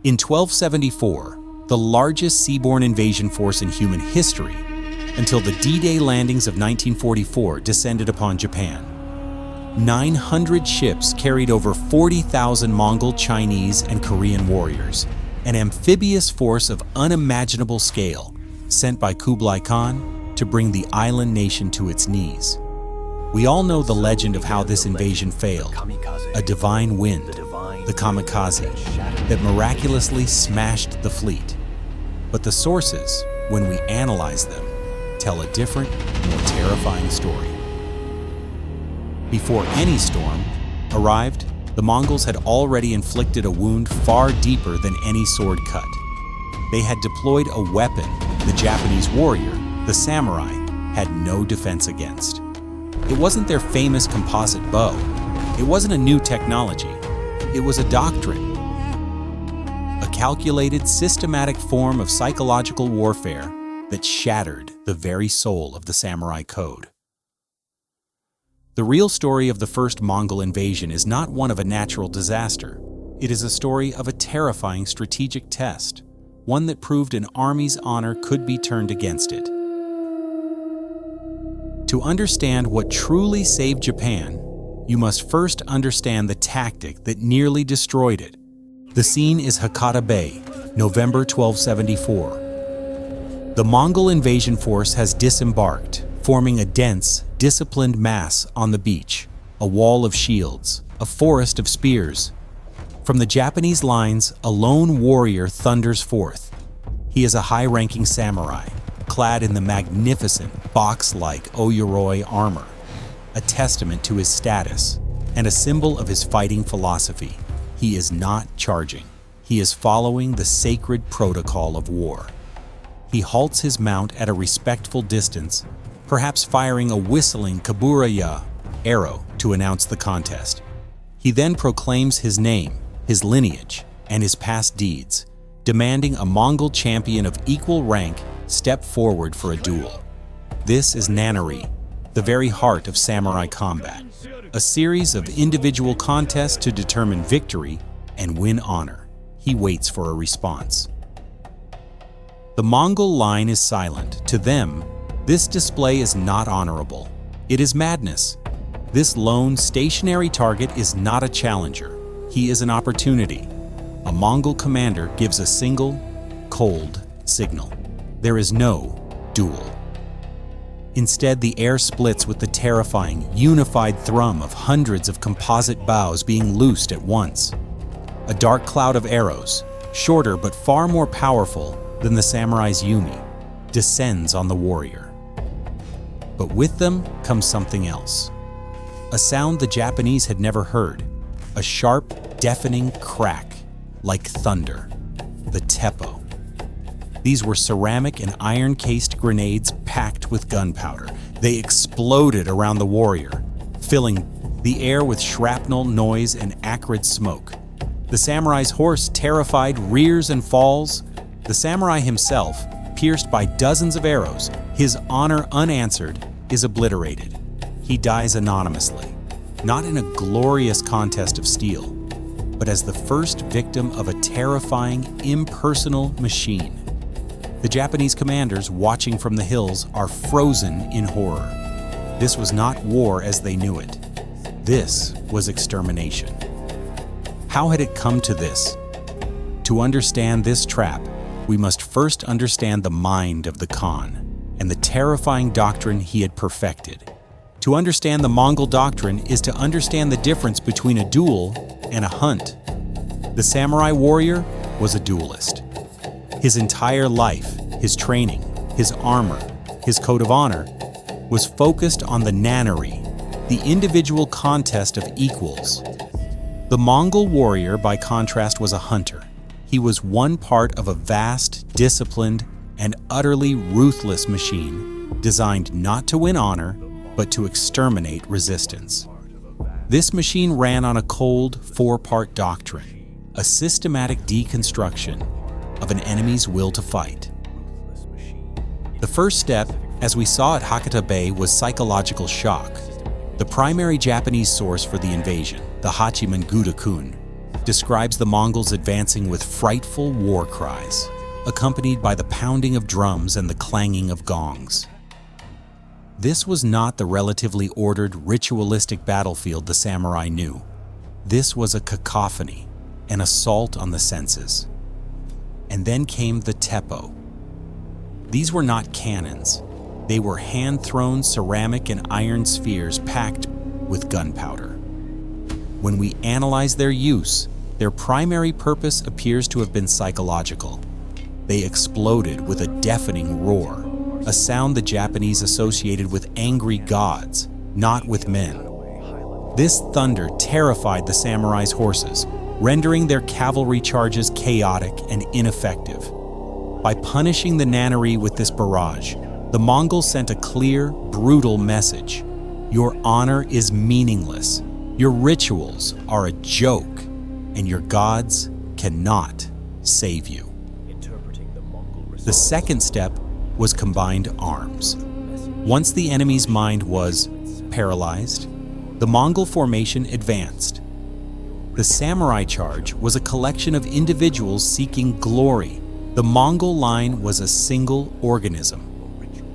In 1274, the largest seaborne invasion force in human history, until the D-Day landings of 1944 descended upon Japan. 900 ships carried over 40,000 Mongol, Chinese, and Korean warriors, an amphibious force of unimaginable scale, sent by Kublai Khan to bring the island nation to its knees. We all know the legend of how this invasion failed, a divine wind, the kamikaze, that miraculously smashed the fleet. But the sources, when we analyze them, tell a different, more terrifying story. Before any storm arrived, the Mongols had already inflicted a wound far deeper than any sword cut. They had deployed a weapon the Japanese warrior, the samurai, had no defense against. It wasn't their famous composite bow. It wasn't a new technology. It was a doctrine. A calculated, systematic form of psychological warfare that shattered the very soul of the samurai code. The real story of the first Mongol invasion is not one of a natural disaster. It is a story of a terrifying strategic test, one that proved an army's honor could be turned against it. To understand what truly saved Japan, you must first understand the tactic that nearly destroyed it. The scene is Hakata Bay, November 1274. The Mongol invasion force has disembarked, forming a dense, disciplined mass on the beach, a wall of shields, a forest of spears. From the Japanese lines, a lone warrior thunders forth. He is a high-ranking samurai, clad in the magnificent, box-like Oyuroi armor, a testament to his status and a symbol of his fighting philosophy. He is not charging. He is following the sacred protocol of war. He halts his mount at a respectful distance, perhaps firing a whistling kaburaya arrow to announce the contest. He then proclaims his name, his lineage, and his past deeds, demanding a Mongol champion of equal rank step forward for a duel. This is Nanari, the very heart of samurai combat, a series of individual contests to determine victory and win honor. He waits for a response. The Mongol line is silent. To them, this display is not honorable. It is madness. This lone, stationary target is not a challenger. He is an opportunity. A Mongol commander gives a single, cold signal. There is no duel. Instead, the air splits with the terrifying, unified thrum of hundreds of composite bows being loosed at once. A dark cloud of arrows, shorter but far more powerful than the samurai's yumi, descends on the warrior. But with them comes something else. A sound the Japanese had never heard. A sharp, deafening crack, like thunder. The teppo. These were ceramic and iron-cased grenades packed with gunpowder. They exploded around the warrior, filling the air with shrapnel, noise, and acrid smoke. The samurai's horse, terrified, rears and falls. The samurai himself, pierced by dozens of arrows, his honor unanswered, is obliterated. He dies anonymously, not in a glorious contest of steel, but as the first victim of a terrifying, impersonal machine. The Japanese commanders, watching from the hills, are frozen in horror. This was not war as they knew it. This was extermination. How had it come to this? To understand this trap, we must first understand the mind of the Khan and the terrifying doctrine he had perfected. To understand the Mongol doctrine is to understand the difference between a duel and a hunt. The samurai warrior was a duelist. His entire life, his training, his armor, his code of honor, was focused on the nanari, the individual contest of equals. The Mongol warrior, by contrast, was a hunter. He was one part of a vast, disciplined, and utterly ruthless machine designed not to win honor, but to exterminate resistance. This machine ran on a cold, four-part doctrine, a systematic deconstruction of an enemy's will to fight. The first step, as we saw at Hakata Bay, was psychological shock. The primary Japanese source for the invasion, the Hachiman Gudokun, describes the Mongols advancing with frightful war cries, accompanied by the pounding of drums and the clanging of gongs. This was not the relatively ordered, ritualistic battlefield the samurai knew. This was a cacophony, an assault on the senses. And then came the teppo. These were not cannons. They were hand-thrown ceramic and iron spheres packed with gunpowder. When we analyze their use, their primary purpose appears to have been psychological. They exploded with a deafening roar, a sound the Japanese associated with angry gods, not with men. This thunder terrified the samurai's horses, rendering their cavalry charges chaotic and ineffective. By punishing the Nannery with this barrage, the Mongols sent a clear, brutal message. Your honor is meaningless. Your rituals are a joke, and your gods cannot save you. The second step was combined arms. Once the enemy's mind was paralyzed, the Mongol formation advanced. The samurai charge was a collection of individuals seeking glory. The Mongol line was a single organism.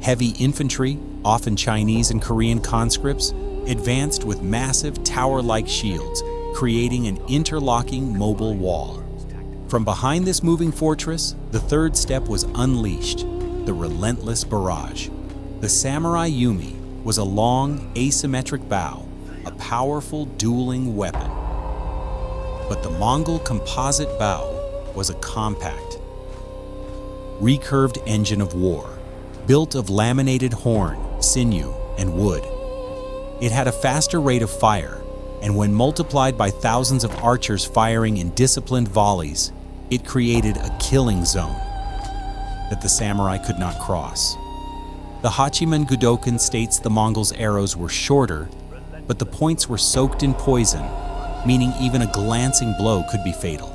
Heavy infantry, often Chinese and Korean conscripts, advanced with massive tower-like shields, creating an interlocking mobile wall. From behind this moving fortress, the third step was unleashed, the relentless barrage. The samurai yumi was a long, asymmetric bow, a powerful dueling weapon. But the Mongol composite bow was a compact, recurved engine of war, built of laminated horn, sinew, and wood. It had a faster rate of fire, and when multiplied by thousands of archers firing in disciplined volleys, it created a killing zone that the samurai could not cross. The Hachiman Gudokan states the Mongols' arrows were shorter, but the points were soaked in poison, meaning even a glancing blow could be fatal.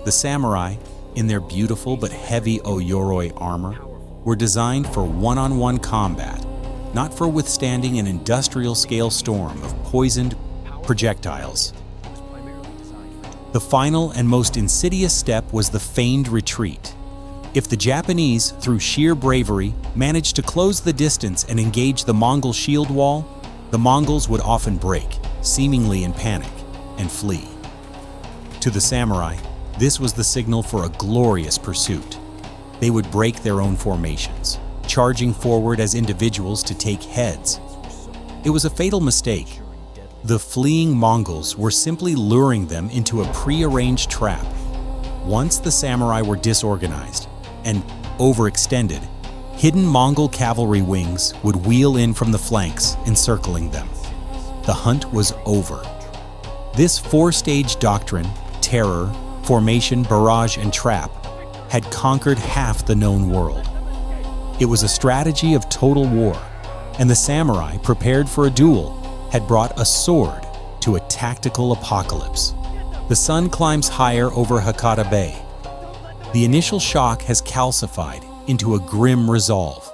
The samurai, in their beautiful but heavy oyoroi armor, were designed for one-on-one combat, not for withstanding an industrial-scale storm of poisoned projectiles. The final and most insidious step was the feigned retreat. If the Japanese, through sheer bravery, managed to close the distance and engage the Mongol shield wall, the Mongols would often break, seemingly in panic, and flee. To the samurai, this was the signal for a glorious pursuit. They would break their own formations, charging forward as individuals to take heads. It was a fatal mistake. The fleeing Mongols were simply luring them into a pre-arranged trap. Once the samurai were disorganized and overextended, hidden Mongol cavalry wings would wheel in from the flanks, encircling them. The hunt was over. This four-stage doctrine, terror, formation, barrage, and trap, had conquered half the known world. It was a strategy of total war, and the samurai, prepared for a duel, had brought a sword to a tactical apocalypse. The sun climbs higher over Hakata Bay. The initial shock has calcified into a grim resolve.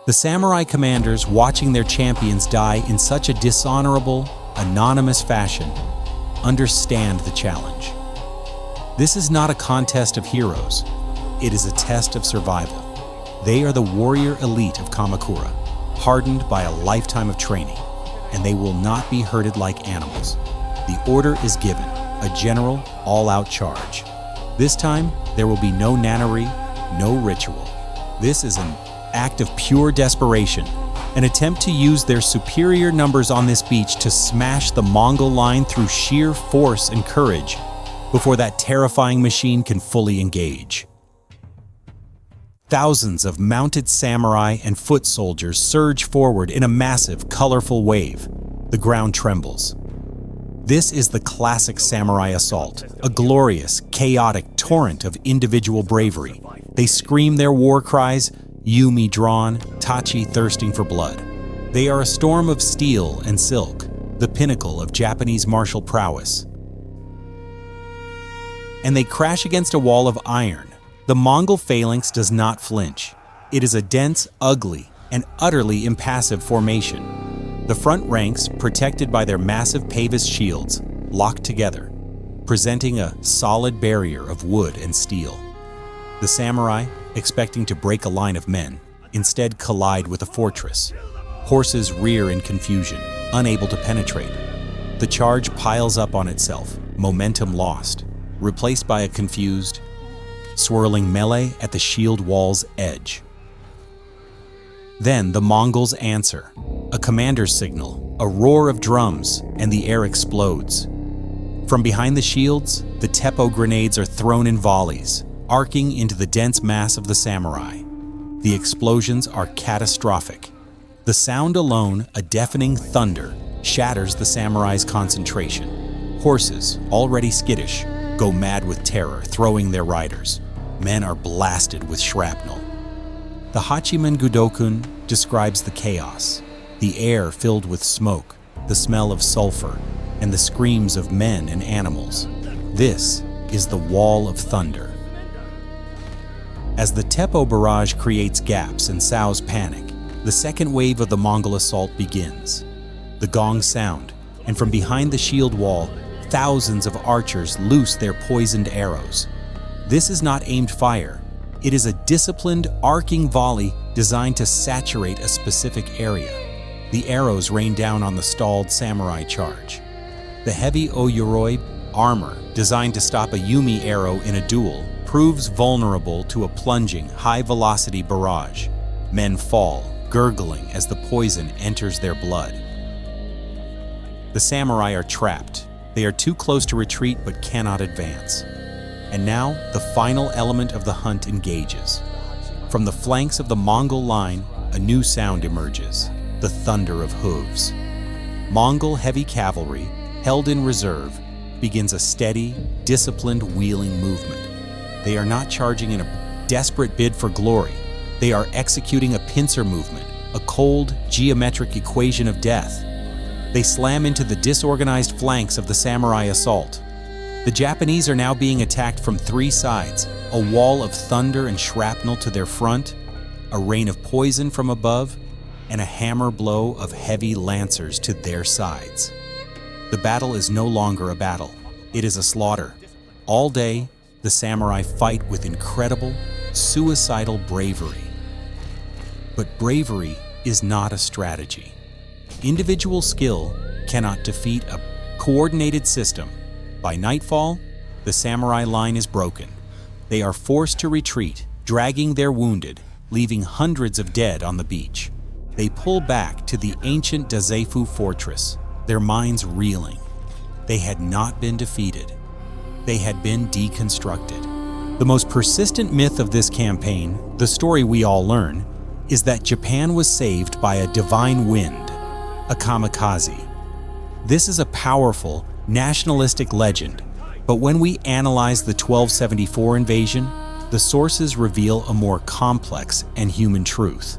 The samurai commanders, watching their champions die in such a dishonorable, anonymous fashion, understand the challenge. This is not a contest of heroes. It is a test of survival. They are the warrior elite of Kamakura, hardened by a lifetime of training, and they will not be herded like animals. The order is given, a general, all-out charge. This time, there will be no nannery, no ritual. This is an act of pure desperation, an attempt to use their superior numbers on this beach to smash the Mongol line through sheer force and courage before that terrifying machine can fully engage. Thousands of mounted samurai and foot soldiers surge forward in a massive, colorful wave. The ground trembles. This is the classic samurai assault, a glorious, chaotic torrent of individual bravery. They scream their war cries, yumi drawn, tachi thirsting for blood. They are a storm of steel and silk, the pinnacle of Japanese martial prowess. And they crash against a wall of iron. The Mongol phalanx does not flinch. It is a dense, ugly, and utterly impassive formation. The front ranks, protected by their massive pavis shields, lock together. presenting a solid barrier of wood and steel. The samurai, expecting to break a line of men, instead collide with a fortress. Horses rear in confusion, unable to penetrate. The charge piles up on itself, momentum lost, replaced by a confused, swirling melee at the shield wall's edge. Then the Mongols answer. A commander's signal, a roar of drums, and the air explodes. From behind the shields, the teppo grenades are thrown in volleys, arcing into the dense mass of the samurai. The explosions are catastrophic. The sound alone, a deafening thunder, shatters the samurai's concentration. Horses, already skittish, go mad with terror, throwing their riders. Men are blasted with shrapnel. The Hachiman Gudokun describes the chaos, the air filled with smoke, the smell of sulfur, and the screams of men and animals. This is the Wall of Thunder. As the teppo barrage creates gaps and sows panic, the second wave of the Mongol assault begins. The gongs sound, and from behind the shield wall, thousands of archers loose their poisoned arrows. This is not aimed fire. It is a disciplined, arcing volley designed to saturate a specific area. The arrows rain down on the stalled samurai charge. The heavy oyuroi armor, designed to stop a Yumi arrow in a duel, proves vulnerable to a plunging, high-velocity barrage. Men fall, gurgling as the poison enters their blood. The samurai are trapped. They are too close to retreat but cannot advance. And now, the final element of the hunt engages. From the flanks of the Mongol line, a new sound emerges, the thunder of hooves. Mongol heavy cavalry, held in reserve, begins a steady, disciplined wheeling movement. They are not charging in a desperate bid for glory. They are executing a pincer movement, a cold, geometric equation of death. They slam into the disorganized flanks of the samurai assault. The Japanese are now being attacked from three sides, a wall of thunder and shrapnel to their front, a rain of poison from above, and a hammer blow of heavy lancers to their sides. The battle is no longer a battle. It is a slaughter. All day, the samurai fight with incredible, suicidal bravery. But bravery is not a strategy. Individual skill cannot defeat a coordinated system. By nightfall, the samurai line is broken. They are forced to retreat, dragging their wounded, leaving hundreds of dead on the beach. They pull back to the ancient Dazeifu fortress, their minds reeling. They had not been defeated. They had been deconstructed. The most persistent myth of this campaign, the story we all learn, is that Japan was saved by a divine wind, a kamikaze. This is a powerful, nationalistic legend, but when we analyze the 1274 invasion, the sources reveal a more complex and human truth.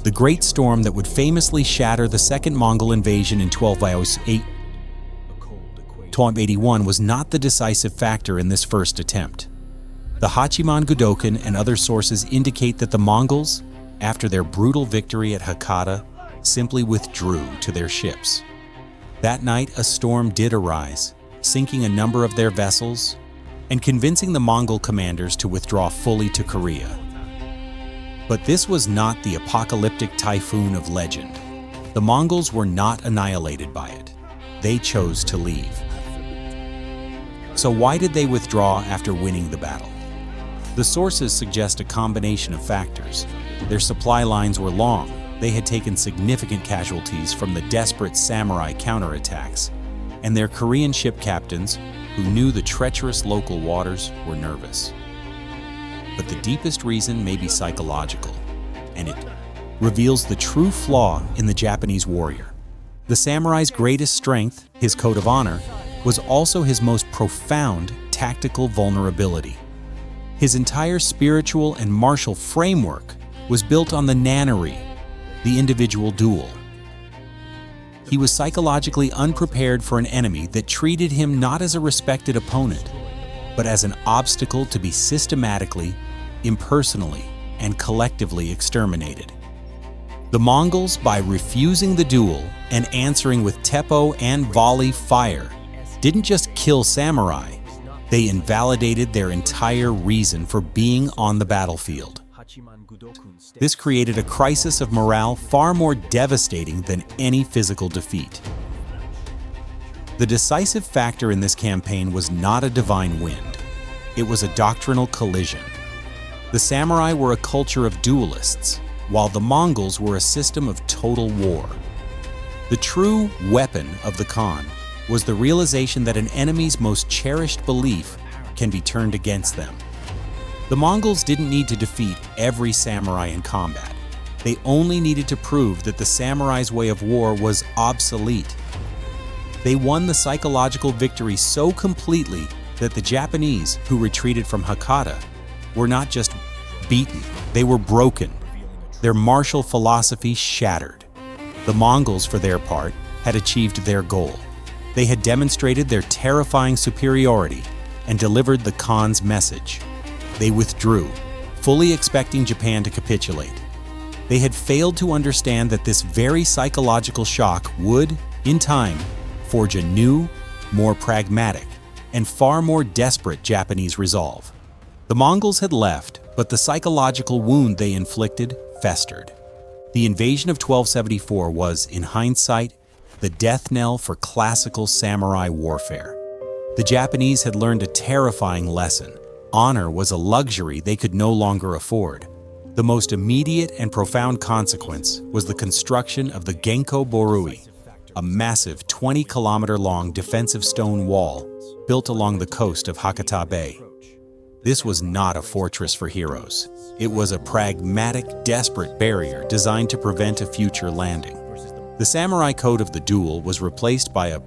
The great storm that would famously shatter the Second Mongol invasion in 1281 was not the decisive factor in this first attempt. The Hachiman Gudokun and other sources indicate that the Mongols, after their brutal victory at Hakata, simply withdrew to their ships. That night, a storm did arise, sinking a number of their vessels and convincing the Mongol commanders to withdraw fully to Korea. But this was not the apocalyptic typhoon of legend. The Mongols were not annihilated by it. They chose to leave. So why did they withdraw after winning the battle? The sources suggest a combination of factors. Their supply lines were long. They had taken significant casualties from the desperate samurai counterattacks, and their Korean ship captains, who knew the treacherous local waters, were nervous. But the deepest reason may be psychological, and it reveals the true flaw in the Japanese warrior. The samurai's greatest strength, his code of honor, was also his most profound tactical vulnerability. His entire spiritual and martial framework was built on the nanari, the individual duel. He was psychologically unprepared for an enemy that treated him not as a respected opponent, but as an obstacle to be systematically, impersonally, and collectively exterminated. The Mongols, by refusing the duel and answering with teppo and volley fire, didn't just kill samurai, they invalidated their entire reason for being on the battlefield. This created a crisis of morale far more devastating than any physical defeat. The decisive factor in this campaign was not a divine wind. It was a doctrinal collision. The samurai were a culture of duelists, while the Mongols were a system of total war. The true weapon of the Khan was the realization that an enemy's most cherished belief can be turned against them. The Mongols didn't need to defeat every samurai in combat. They only needed to prove that the samurai's way of war was obsolete. They won the psychological victory so completely that the Japanese, who retreated from Hakata, were not just beaten, they were broken. Their martial philosophy shattered. The Mongols, for their part, had achieved their goal. They had demonstrated their terrifying superiority and delivered the Khan's message. They withdrew, fully expecting Japan to capitulate. They had failed to understand that this very psychological shock would, in time, forge a new, more pragmatic, and far more desperate Japanese resolve. The Mongols had left, but the psychological wound they inflicted festered. The invasion of 1274 was, in hindsight, the death knell for classical samurai warfare. The Japanese had learned a terrifying lesson. Honor was a luxury they could no longer afford. The most immediate and profound consequence was the construction of the Genko Borui, a massive 20-kilometer-long defensive stone wall built along the coast of Hakata Bay. This was not a fortress for heroes. It was a pragmatic, desperate barrier designed to prevent a future landing. The samurai code of the duel was replaced by a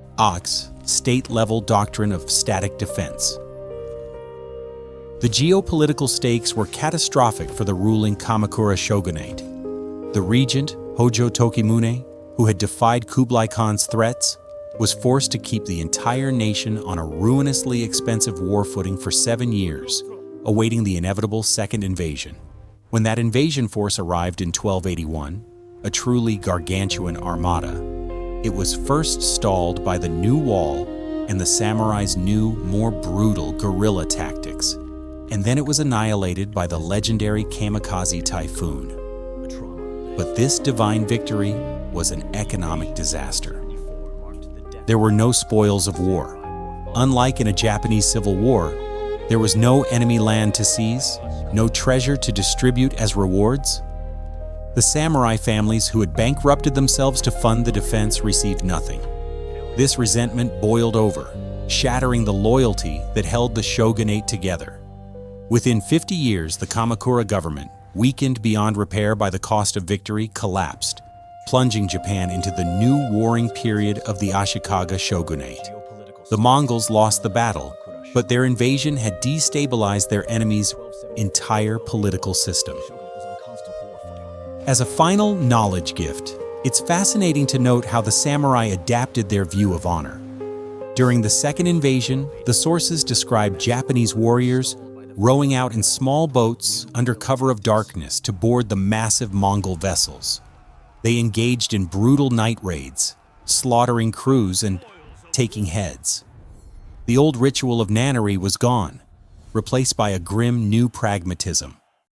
state-level doctrine of static defense. The geopolitical stakes were catastrophic for the ruling Kamakura shogunate. The regent, Hojo Tokimune, who had defied Kublai Khan's threats, was forced to keep the entire nation on a ruinously expensive war footing for 7 years, awaiting the inevitable second invasion. When that invasion force arrived in 1281, a truly gargantuan armada, it was first stalled by the new wall and the samurai's new, more brutal guerrilla tactics, and then it was annihilated by the legendary kamikaze typhoon. But this divine victory was an economic disaster. There were no spoils of war. Unlike in a Japanese civil war, there was no enemy land to seize, no treasure to distribute as rewards. The samurai families who had bankrupted themselves to fund the defense received nothing. This resentment boiled over, shattering the loyalty that held the shogunate together. Within 50 years, the Kamakura government, weakened beyond repair by the cost of victory, collapsed, plunging Japan into the new warring period of the Ashikaga shogunate. The Mongols lost the battle, but their invasion had destabilized their enemy's entire political system. As a final knowledge gift, it's fascinating to note how the samurai adapted their view of honor. During the second invasion, the sources describe Japanese warriors rowing out in small boats under cover of darkness to board the massive Mongol vessels. They engaged in brutal night raids, slaughtering crews and taking heads. The old ritual of nunnery was gone, replaced by a grim new pragmatism.